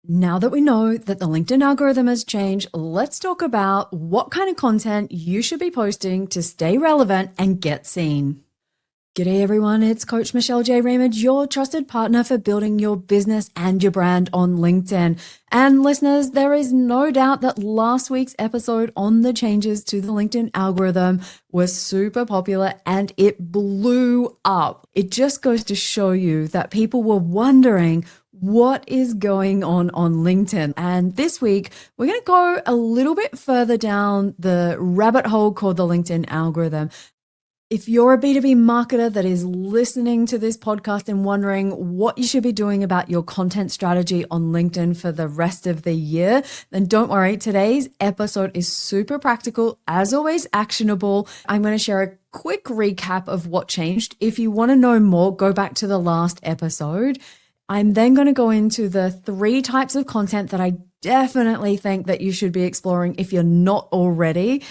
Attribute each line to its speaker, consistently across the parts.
Speaker 1: Now that we know that the LinkedIn algorithm has changed, let's talk about what kind of content you should be posting to stay relevant and get seen. G'day everyone, it's Coach Michelle J. Raymond, your trusted partner for building your business and your brand on LinkedIn. And listeners, there is no doubt that last week's episode on the changes to the LinkedIn algorithm was super popular and it blew up. It just goes to show you that people were wondering what is going on LinkedIn. And this week, we're going to go a little bit further down the rabbit hole called the LinkedIn algorithm. If you're a B2B marketer that is listening to this podcast and wondering what you should be doing about your content strategy on LinkedIn for the rest of the year, then don't worry. Today's episode is super practical, as always, actionable. I'm going to share a quick recap of what changed. If you want to know more, go back to the last episode. I'm then going to go into the 3 types of content that I definitely think that you should be exploring if you're not already.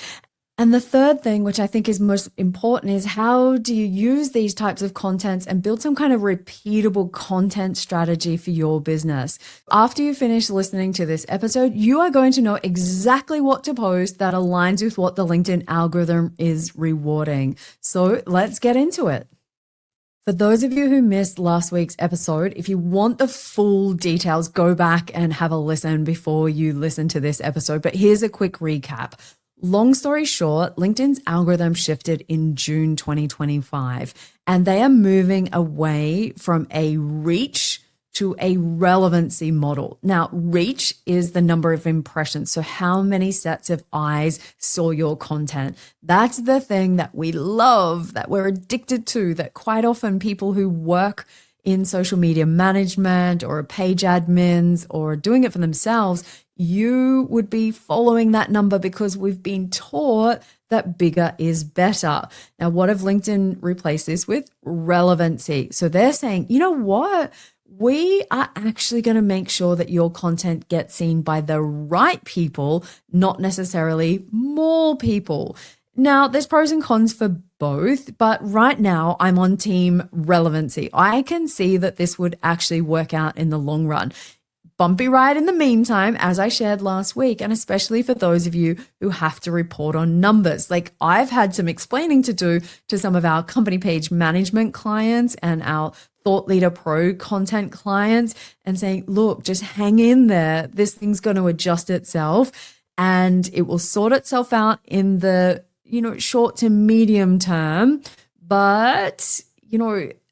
Speaker 1: And the third thing, which I think is most important, is how do you use these types of contents and build some kind of repeatable content strategy for your business. After you finish listening to this episode, you are going to know exactly what to post that aligns with what the LinkedIn algorithm is rewarding. So let's get into it. For those of you who missed last week's episode, if you want the full details, go back and have a listen before you listen to this episode. But here's a quick recap. Long story short, LinkedIn's algorithm shifted in June 2025, and they are moving away from a reach to a relevancy model. Now, reach is the number of impressions. So how many sets of eyes saw your content? That's the thing that we love, that we're addicted to, that quite often people who work in social media management or page admins or doing it for themselves, you would be following that number because we've been taught that bigger is better. Now, what have LinkedIn replaced this with? Relevancy. So they're saying, you know what? We are actually going to make sure that your content gets seen by the right people, not necessarily more people. Now, there's pros and cons for both, but right now I'm on team relevancy. I can see that this would actually work out in the long run. Bumpy ride in the meantime, as I shared last week, and especially for those of you who have to report on numbers. Like I've had some explaining to do to some of our company page management clients and our Thought Leader Pro content clients and saying, look, just hang in there. This thing's going to adjust itself and it will sort itself out in the, short to medium term. But,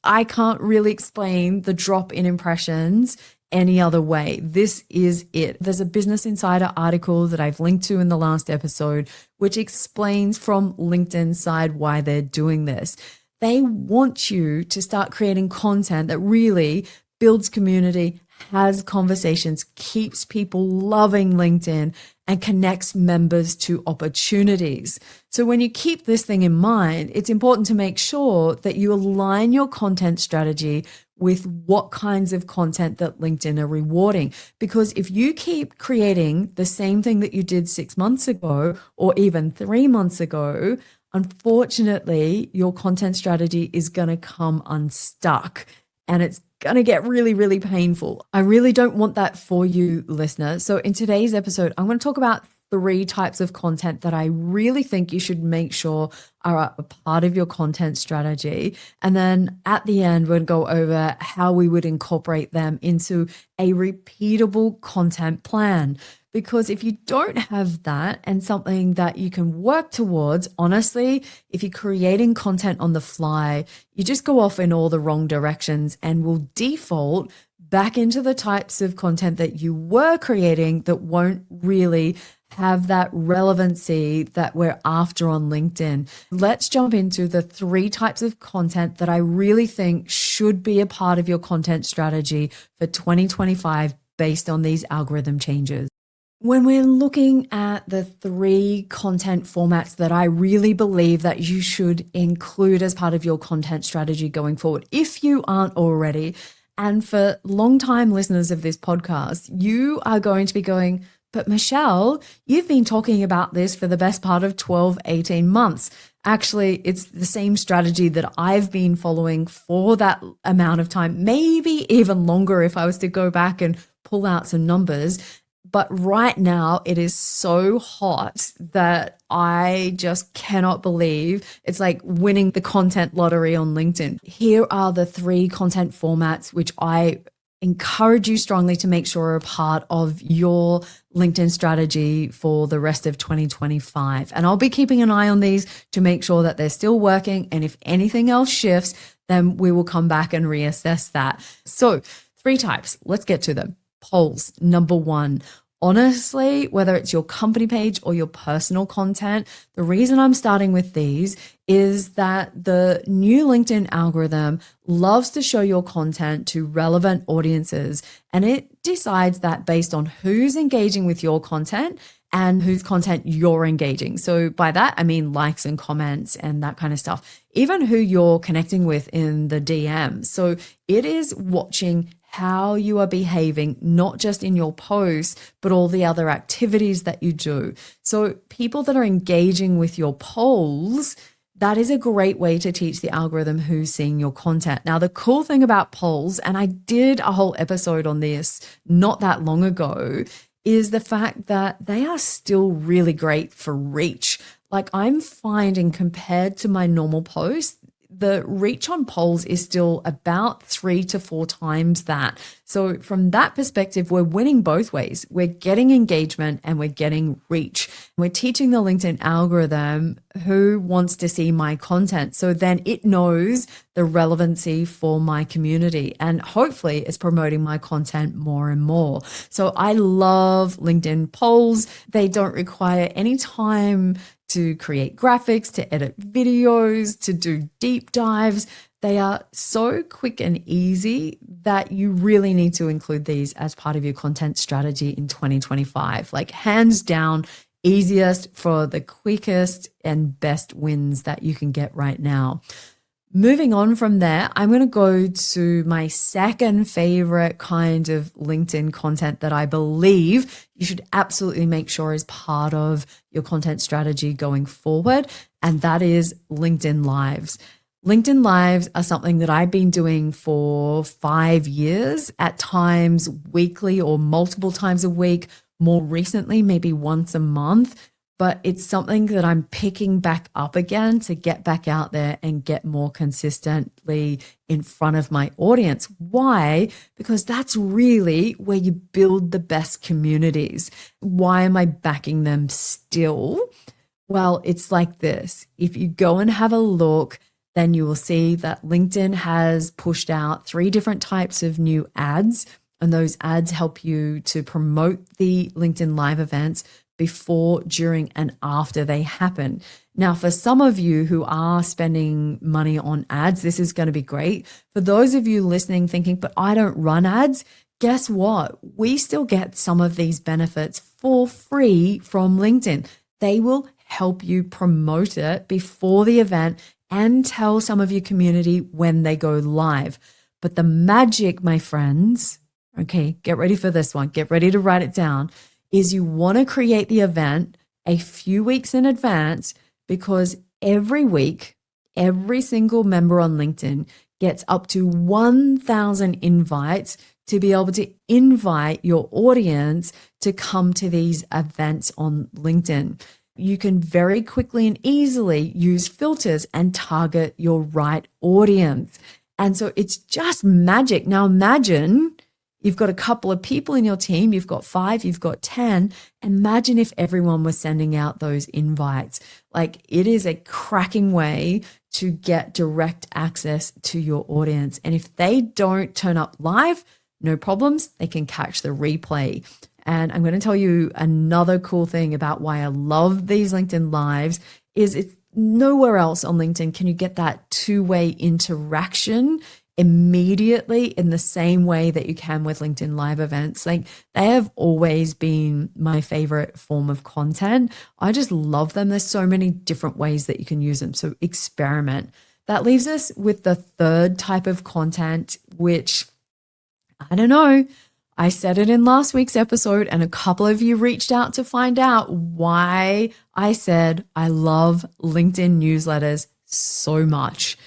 Speaker 1: I can't really explain the drop in impressions any other way. This is it. There's a Business Insider article that I've linked to in the last episode, which explains from LinkedIn's side why they're doing this. They want you to start creating content that really builds community, has conversations, keeps people loving LinkedIn, and connects members to opportunities. So when you keep this thing in mind, it's important to make sure that you align your content strategy with what kinds of content that LinkedIn are rewarding. Because if you keep creating the same thing that you did 6 months ago or even 3 months ago, unfortunately, your content strategy is going to come unstuck and it's going to get really, really painful. I really don't want that for you, listener. So in today's episode, I'm going to talk about 3 types of content that I really think you should make sure are a part of your content strategy. And then at the end, we'll go over how we would incorporate them into a repeatable content plan. Because if you don't have that and something that you can work towards, honestly, if you're creating content on the fly, you just go off in all the wrong directions and will default back into the types of content that you were creating that won't really have that relevancy that we're after on LinkedIn. Let's jump into the 3 types of content that I really think should be a part of your content strategy for 2025 based on these algorithm changes. When we're looking at the 3 content formats that I really believe that you should include as part of your content strategy going forward, if you aren't already, and for long-time listeners of this podcast, you are going to be going, but Michelle, you've been talking about this for the best part of 12, 18 months. Actually, it's the same strategy that I've been following for that amount of time, maybe even longer if I was to go back and pull out some numbers. But right now it is so hot that I just cannot believe it's like winning the content lottery on LinkedIn. Here are the 3 content formats which I encourage you strongly to make sure are a part of your LinkedIn strategy for the rest of 2025. And I'll be keeping an eye on these to make sure that they're still working. And if anything else shifts, then we will come back and reassess that. So 3 types, let's get to them. Polls, number 1. Honestly, whether it's your company page or your personal content, the reason I'm starting with these is that the new LinkedIn algorithm loves to show your content to relevant audiences, and it decides that based on who's engaging with your content and whose content you're engaging. So by that, I mean likes and comments and that kind of stuff, even who you're connecting with in the DM. So it is watching how you are behaving, not just in your posts, but all the other activities that you do. So people that are engaging with your polls, that is a great way to teach the algorithm who's seeing your content. Now, the cool thing about polls, and I did a whole episode on this not that long ago, is the fact that they are still really great for reach. Like I'm finding compared to my normal posts, the reach on polls is still about 3 to 4 times that. So from that perspective, we're winning both ways. We're getting engagement and we're getting reach. We're teaching the LinkedIn algorithm who wants to see my content. So then it knows the relevancy for my community and hopefully it's promoting my content more and more. So I love LinkedIn polls. They don't require any time to create graphics, to edit videos, to do deep dives. They are so quick and easy that you really need to include these as part of your content strategy in 2025. Like hands down, easiest for the quickest and best wins that you can get right now. Moving on from there, I'm going to go to my second favorite kind of LinkedIn content that I believe you should absolutely make sure is part of your content strategy going forward, and that is LinkedIn Lives. LinkedIn Lives are something that I've been doing for 5 years, at times weekly or multiple times a week, more recently, maybe once a month. But it's something that I'm picking back up again to get back out there and get more consistently in front of my audience. Why? Because that's really where you build the best communities. Why am I backing them still? Well, it's like this. If you go and have a look, then you will see that LinkedIn has pushed out 3 different types of new ads, and those ads help you to promote the LinkedIn Live events before, during, and after they happen. Now, for some of you who are spending money on ads, this is going to be great. For those of you listening thinking, but I don't run ads, guess what? We still get some of these benefits for free from LinkedIn. They will help you promote it before the event and tell some of your community when they go live. But the magic, my friends, okay, get ready for this one. Get ready to write it down. Is you want to create the event a few weeks in advance, because every week, every single member on LinkedIn gets up to 1,000 invites to be able to invite your audience to come to these events on LinkedIn. You can very quickly and easily use filters and target your right audience. And so it's just magic. Now imagine you've got a couple of people in your team, you've got 5, you've got 10. Imagine if everyone was sending out those invites. Like, it is a cracking way to get direct access to your audience. And if they don't turn up live, no problems, they can catch the replay. And I'm going to tell you another cool thing about why I love these LinkedIn Lives is it's nowhere else on LinkedIn can you get that 2-way interaction immediately in the same way that you can with LinkedIn Live events. Like, they have always been my favorite form of content. I just love them. There's so many different ways that you can use them. So experiment. That leaves us with the third type of content, which I don't know. I said it in last week's episode, and a couple of you reached out to find out why I said I love LinkedIn newsletters so much.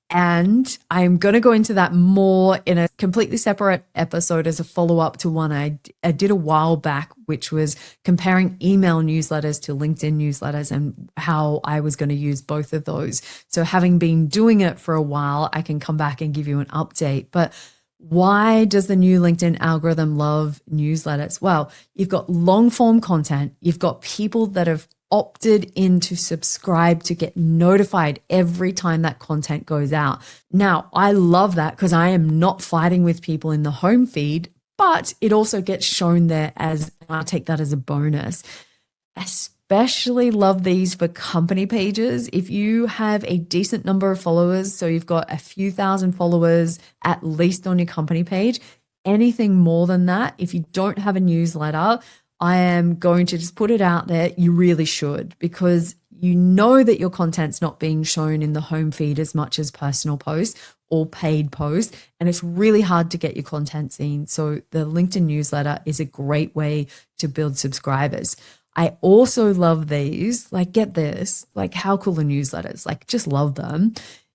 Speaker 1: And I'm going to go into that more in a completely separate episode as a follow-up to one I did a while back, which was comparing email newsletters to LinkedIn newsletters and how I was going to use both of those. So having been doing it for a while, I can come back and give you an update. But why does the new LinkedIn algorithm love newsletters? Well, you've got long form content. You've got people that have opted in to subscribe to get notified every time that content goes out. Now, I love that because I am not fighting with people in the home feed, but it also gets shown there as, I take that as a bonus. Especially love these for company pages. If you have a decent number of followers, so you've got a few thousand followers at least on your company page, anything more than that, if you don't have a newsletter, I am going to just put it out there. You really should, because you know that your content's not being shown in the home feed as much as personal posts or paid posts, and it's really hard to get your content seen. So the LinkedIn newsletter is a great way to build subscribers. I also love these, like, get this, like, how cool are newsletters? Like, just love them.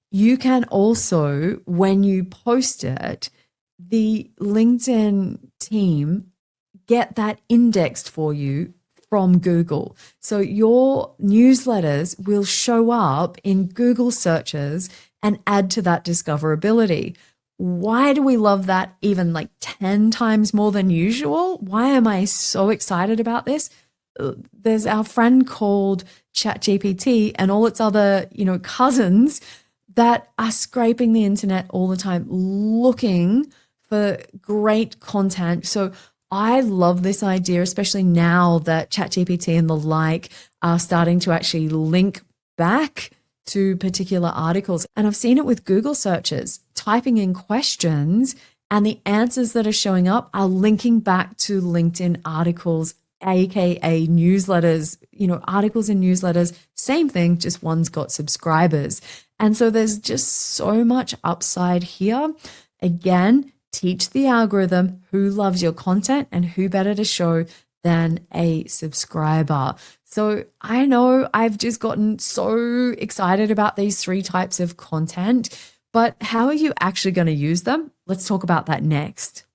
Speaker 1: You can also, when you post it, the LinkedIn team get that indexed for you from Google. So your newsletters will show up in Google searches and add to that discoverability. Why do we love that even like 10 times more than usual? Why am I so excited about this? There's our friend called ChatGPT and all its other, cousins that are scraping the internet all the time looking for great content. So I love this idea, especially now that ChatGPT and the like are starting to actually link back to particular articles. And I've seen it with Google searches, typing in questions, and the answers that are showing up are linking back to LinkedIn articles, AKA newsletters, articles and newsletters, same thing, just one's got subscribers. And so there's just so much upside here. Again, teach the algorithm who loves your content, and who better to show than a subscriber. So I know I've just gotten so excited about these 3 types of content, but how are you actually going to use them? Let's talk about that next.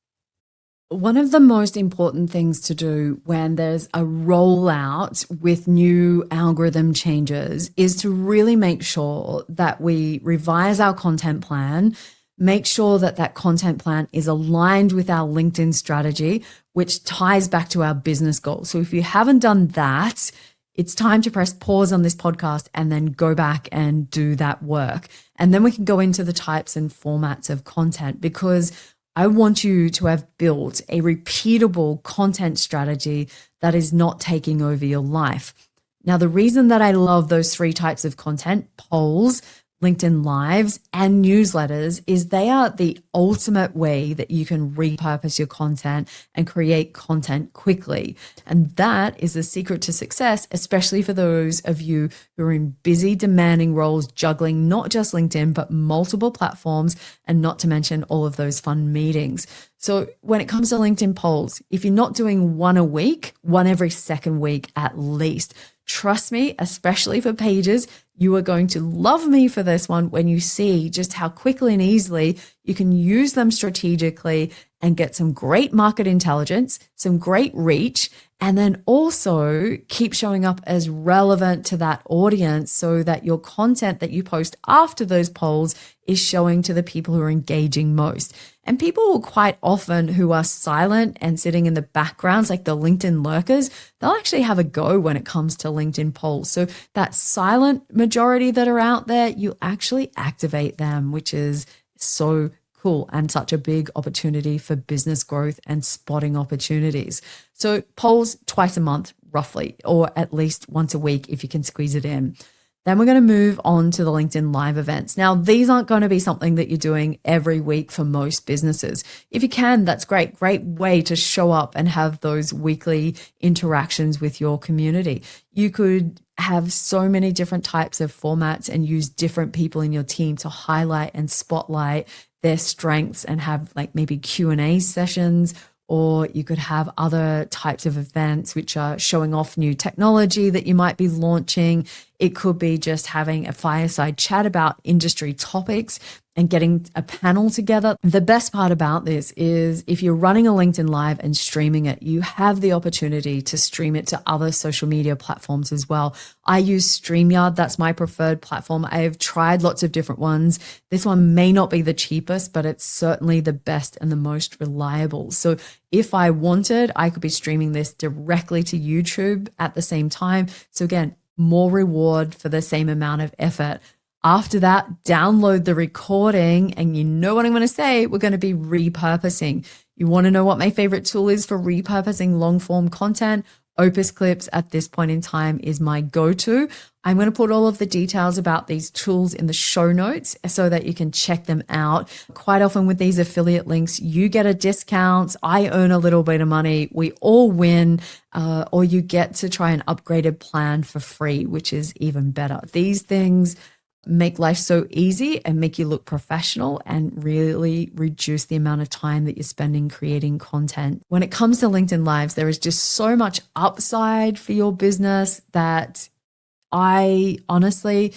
Speaker 1: One of the most important things to do when there's a rollout with new algorithm changes is to really make sure that we revise our content plan. Make sure that that content plan is aligned with our LinkedIn strategy, which ties back to our business goals. So if you haven't done that, it's time to press pause on this podcast and then go back and do that work. And then we can go into the types and formats of content, because I want you to have built a repeatable content strategy that is not taking over your life. Now, the reason that I love those 3 types of content, polls, LinkedIn Lives, and newsletters, is they are the ultimate way that you can repurpose your content and create content quickly. And that is the secret to success, especially for those of you who are in busy, demanding roles, juggling not just LinkedIn, but multiple platforms, and not to mention all of those fun meetings. So when it comes to LinkedIn polls, if you're not doing one a week, one every second week at least, trust me, especially for pages, you are going to love me for this one when you see just how quickly and easily you can use them strategically and get some great market intelligence, some great reach, and then also keep showing up as relevant to that audience so that your content that you post after those polls is showing to the people who are engaging most. And people quite often who are silent and sitting in the backgrounds, like the LinkedIn lurkers, they'll actually have a go when it comes to LinkedIn polls. So that silent majority that are out there, you actually activate them, which is so cool and such a big opportunity for business growth and spotting opportunities. So polls twice a month, roughly, or at least once a week if you can squeeze it in. Then we're going to move on to the LinkedIn Live events. Now, these aren't going to be something that you're doing every week for most businesses. If you can, that's great. Great way to show up and have those weekly interactions with your community. You could have so many different types of formats and use different people in your team to highlight and spotlight their strengths, and have like maybe Q&A sessions, or you could have other types of events which are showing off new technology that you might be launching. It could be just having a fireside chat about industry topics and getting a panel together. The best part about this is if you're running a LinkedIn Live and streaming it, you have the opportunity to stream it to other social media platforms as well. I use StreamYard. That's my preferred platform. I have tried lots of different ones. This one may not be the cheapest, but it's certainly the best and the most reliable. So if I wanted, I could be streaming this directly to YouTube at the same time. So again, more reward for the same amount of effort. After that, download the recording, and you know what I'm going to say, we're going to be repurposing. You want to know what my favorite tool is for repurposing long form content? Opus Clips at this point in time is my go-to. I'm going to put all of the details about these tools in the show notes so that you can check them out. Quite often with these affiliate links, you get a discount, I earn a little bit of money, we all win, or you get to try an upgraded plan for free, which is even better. These things make life so easy and make you look professional and really reduce the amount of time that you're spending creating content. When it comes to LinkedIn Lives, there is just so much upside for your business that I honestly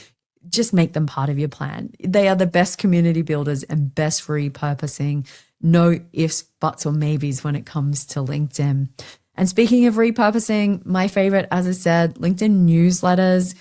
Speaker 1: just make them part of your plan. They are the best community builders and best for repurposing. No ifs, buts, or maybes when it comes to LinkedIn. And speaking of repurposing, my favorite, as I said, LinkedIn newsletters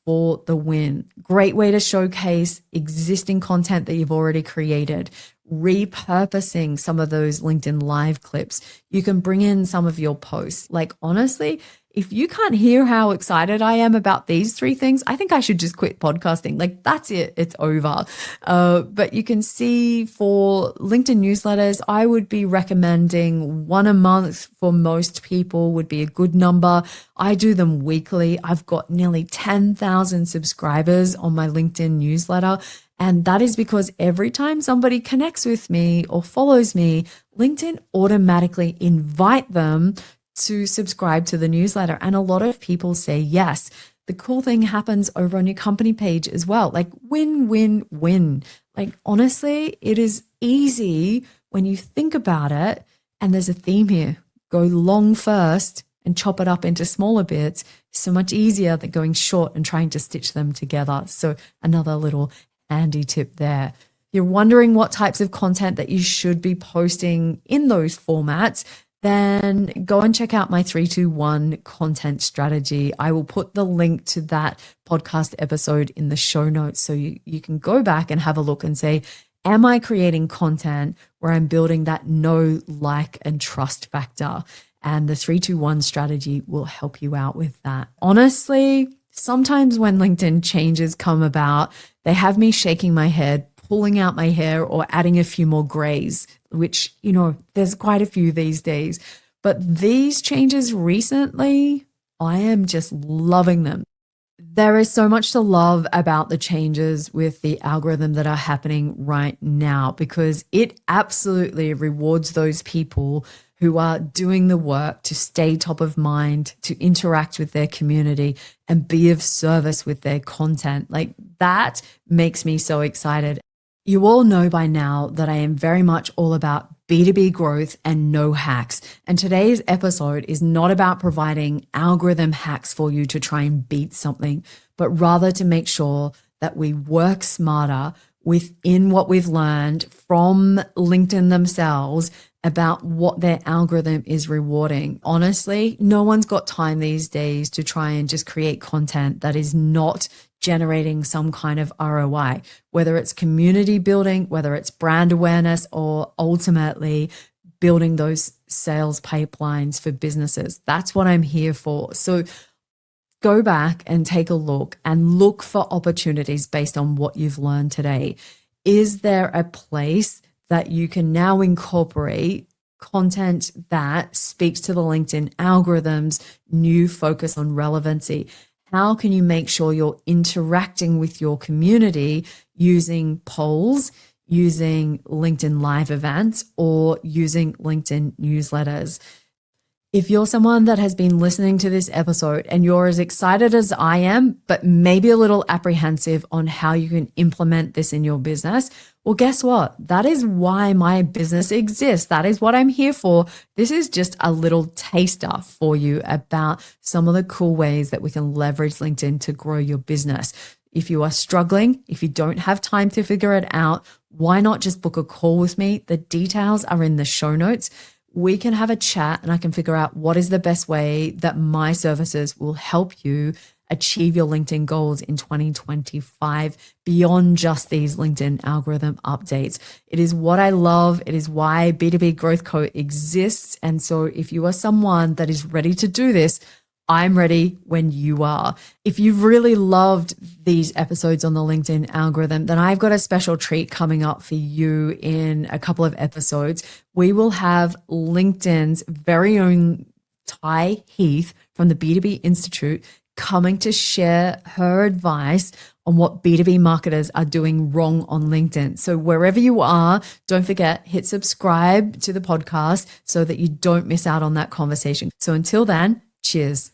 Speaker 1: for the win. Great way to showcase existing content that you've already created. Repurposing some of those LinkedIn Live clips. You can bring in some of your posts. Like, honestly, if you can't hear how excited I am about these three things, I think I should just quit podcasting. Like, that's it. It's over. But you can see for LinkedIn newsletters, I would be recommending one a month for most people would be a good number. I do them weekly. I've got nearly 10,000 subscribers on my LinkedIn newsletter. And that is because every time somebody connects with me or follows me, LinkedIn automatically invite them to subscribe to the newsletter. And a lot of people say yes. The cool thing happens over on your company page as well. Like win, win, win. Like honestly, it is easy when you think about it. And there's a theme here. Go long first and chop it up into smaller bits. So much easier than going short and trying to stitch them together. So another little handy tip there. You're wondering what types of content that you should be posting in those formats, then go and check out my 321 content strategy. I will put the link to that podcast episode in the show notes so you can go back and have a look and say, am I creating content where I'm building that know, like, and trust factor? And the 321 strategy will help you out with that. Honestly, sometimes when LinkedIn changes come about, they have me shaking my head, pulling out my hair, or adding a few more grays, which, you know, there's quite a few these days. But these changes recently, I am just loving them. There is so much to love about the changes with the algorithm that are happening right now, because it absolutely rewards those people who are doing the work to stay top of mind, to interact with their community and be of service with their content. Like that makes me so excited. You all know by now that I am very much all about B2B growth and no hacks. And today's episode is not about providing algorithm hacks for you to try and beat something, but rather to make sure that we work smarter within what we've learned from LinkedIn themselves about what their algorithm is rewarding. Honestly, no one's got time these days to try and just create content that is not generating some kind of ROI, whether it's community building, whether it's brand awareness, or ultimately building those sales pipelines for businesses. That's what I'm here for. So go back and take a look and look for opportunities based on what you've learned today. Is there a place that you can now incorporate content that speaks to the LinkedIn algorithm's new focus on relevancy? How can you make sure you're interacting with your community using polls, using LinkedIn Live events, or using LinkedIn newsletters? If you're someone that has been listening to this episode and you're as excited as I am, but maybe a little apprehensive on how you can implement this in your business, well, guess what? That is why my business exists. That is what I'm here for. This is just a little taster for you about some of the cool ways that we can leverage LinkedIn to grow your business. If you are struggling, if you don't have time to figure it out, why not just book a call with me? The details are in the show notes. We can have a chat and I can figure out what is the best way that my services will help you achieve your LinkedIn goals in 2025 beyond just these LinkedIn algorithm updates. It is what I love. It is why B2B Growth Co exists. And so if you are someone that is ready to do this, I'm ready when you are. If you've really loved these episodes on the LinkedIn algorithm, then I've got a special treat coming up for you in a couple of episodes. We will have LinkedIn's very own Ty Heath from the B2B Institute coming to share her advice on what B2B marketers are doing wrong on LinkedIn. So wherever you are, don't forget, hit subscribe to the podcast so that you don't miss out on that conversation. So until then, cheers.